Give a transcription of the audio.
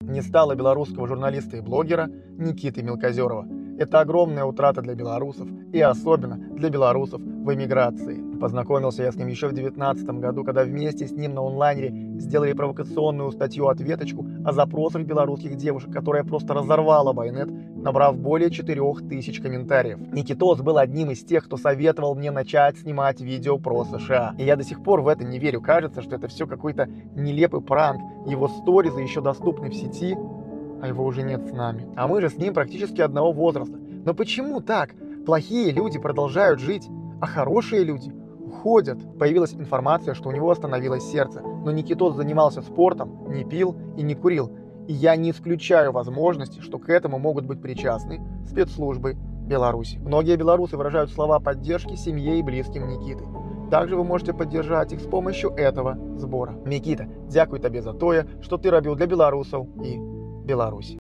Не стало белорусского журналиста и блогера Никиты Мелкозерова. Это огромная утрата для белорусов и особенно для белорусов в эмиграции. Познакомился я с ним еще в 2019 году, когда вместе с ним на онлайнере сделали провокационную статью-ответочку о запросах белорусских девушек, которая просто разорвала байнет, набрав более 4000 комментариев. Никитос был одним из тех, кто советовал мне начать снимать видео про США. И я до сих пор в это не верю. Кажется, что это все какой-то нелепый пранк. Его сторизы еще доступны в сети, а его уже нет с нами. А мы же с ним практически одного возраста. Но почему так? Плохие люди продолжают жить, а хорошие люди уходят. Появилась информация, что у него остановилось сердце. Но Никитос занимался спортом, не пил и не курил. И я не исключаю возможности, что к этому могут быть причастны спецслужбы Беларуси. Многие белорусы выражают слова поддержки семье и близким Никиты. Также вы можете поддержать их с помощью этого збора. Микита, дякую тебе за то, что ты робил для белорусов и Беларуси.